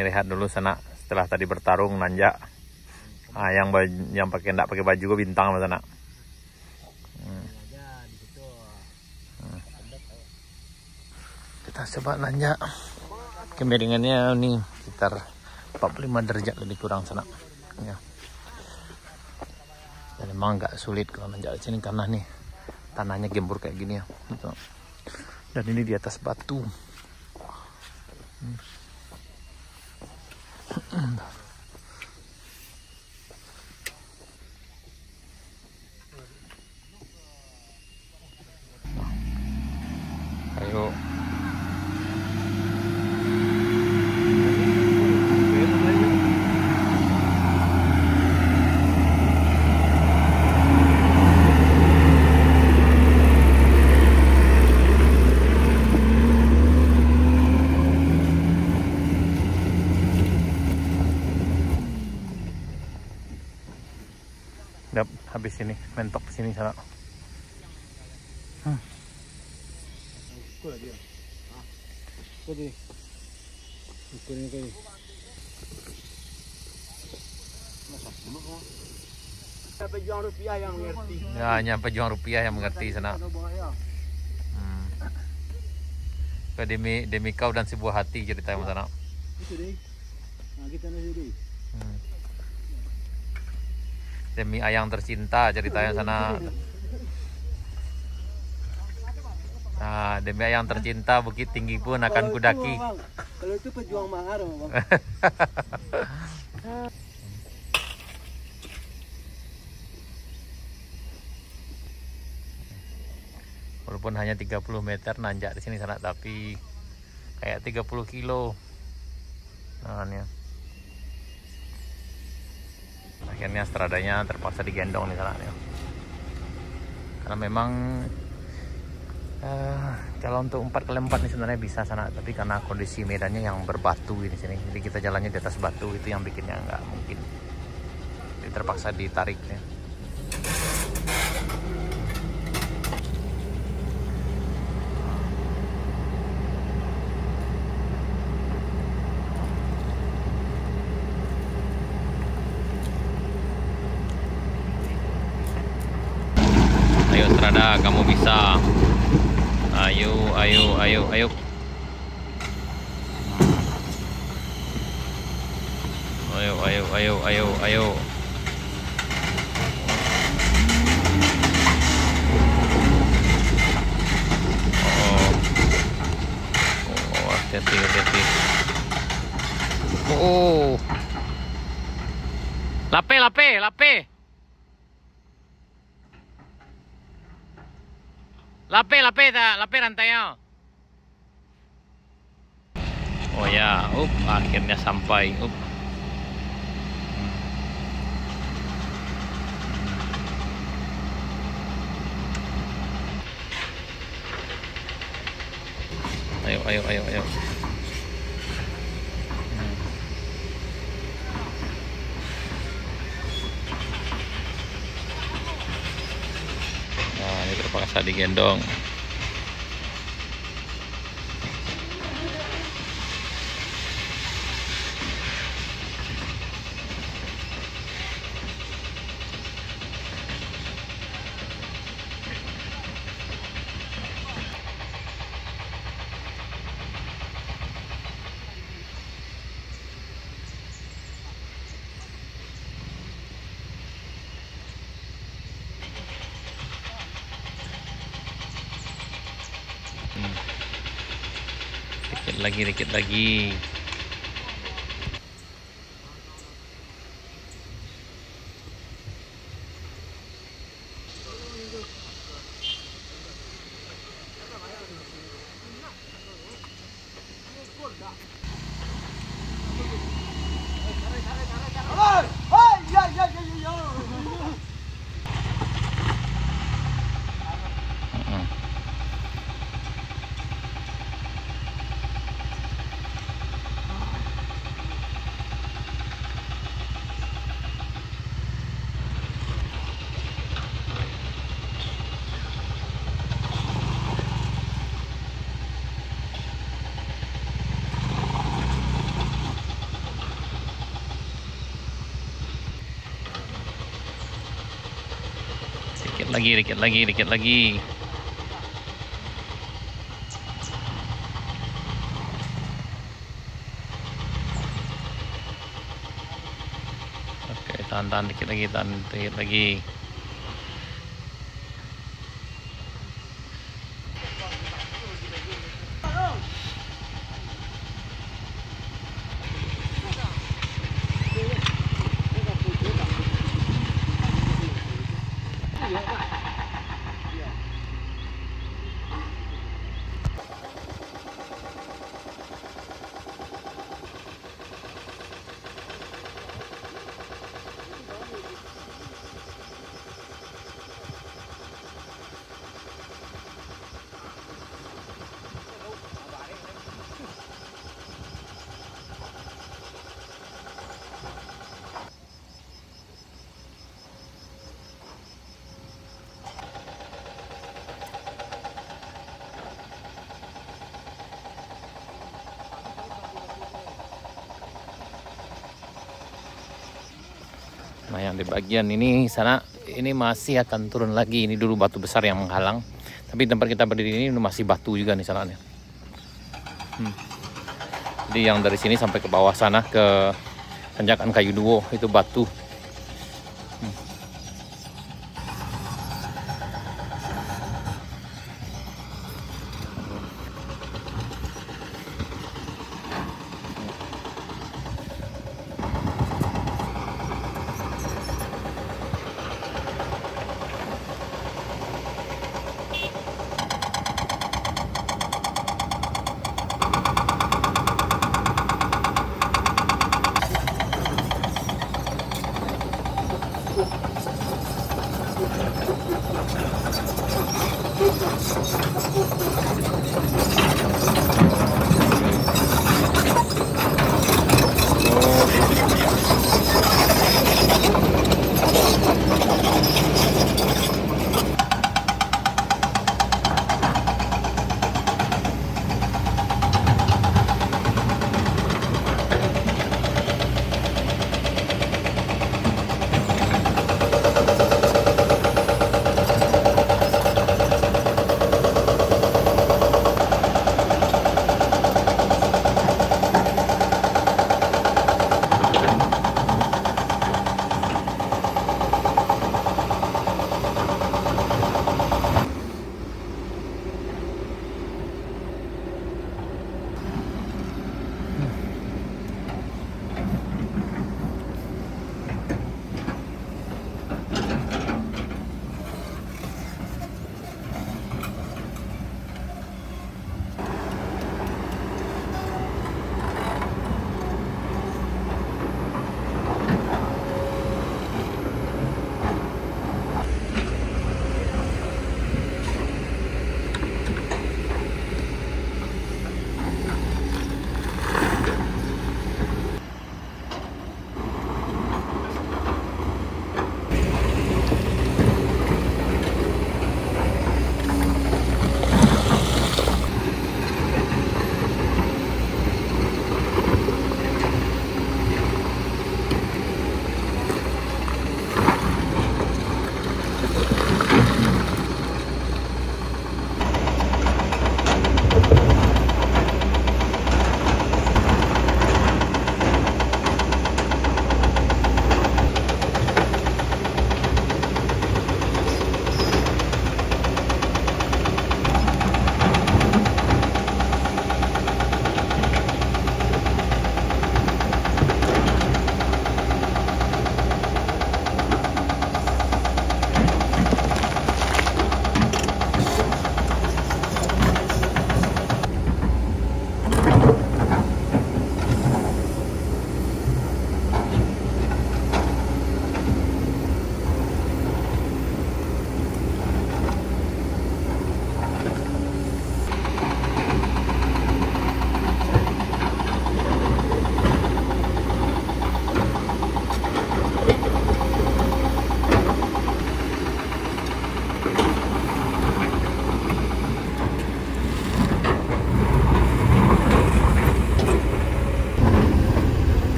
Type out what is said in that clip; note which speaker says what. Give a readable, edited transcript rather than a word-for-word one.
Speaker 1: Ini lihat dulu sana setelah tadi bertarung nanjak. Yang pakai enggak pakai baju gue bintang sama sana. Kita coba nanjak. Kemiringannya nih sekitar 45 derajat lebih kurang sana. Ya. Dan memang agak sulit kalau nanjak di sini karena nih tanahnya gembur kayak gini ya. Gitu. Dan ini di atas batu. Ayo. Udah habis ini, mentok sini sana.
Speaker 2: Pejuang rupiah yang mengerti.
Speaker 1: Ya, hanya pejuang rupiah yang mengerti sana. Demi kau dan sebuah hati cerita yang sana.
Speaker 2: Itu deh. Nah, kita nasi deh.
Speaker 1: Demi ayang tercinta ceritanya sana. Nah, demi ayang tercinta bukit tinggi pun akan kudaki.
Speaker 2: Kalau itu pejuang mahar, Bang.
Speaker 1: Walaupun hanya 30 meter nanjak di sini sana, tapi kayak 30 kilo. Nah, ini. Akhirnya stradanya terpaksa digendong di sana ya. Karena memang kalau untuk 4x4 ini sebenarnya bisa sana, tapi karena kondisi medannya yang berbatu di sini, jadi kita jalannya di atas batu, itu yang bikinnya nggak mungkin. Jadi terpaksa ditarik ya. Ayo Strada, kamu bisa. Ayo, ayo, ayo, ayo. Ayo, ayo, ayo, ayo, ayo. Oh, hati-hati, hati-hati. Oh. Lape, lape, lape. Lape rantainya. Oh ya, akhirnya sampai. Ayo, ayo, ayo, ayo. Nah, ini terpaksa digendong. Dikit lagi. Dikit lagi. Oke, tahan dikit lagi. Nah, yang di bagian ini sana ini masih akan turun lagi. Ini dulu batu besar yang menghalang. Tapi tempat kita berdiri ini masih batu juga nih sana nih. Jadi yang dari sini sampai ke bawah sana ke tanjakan Kayu Duo itu batu.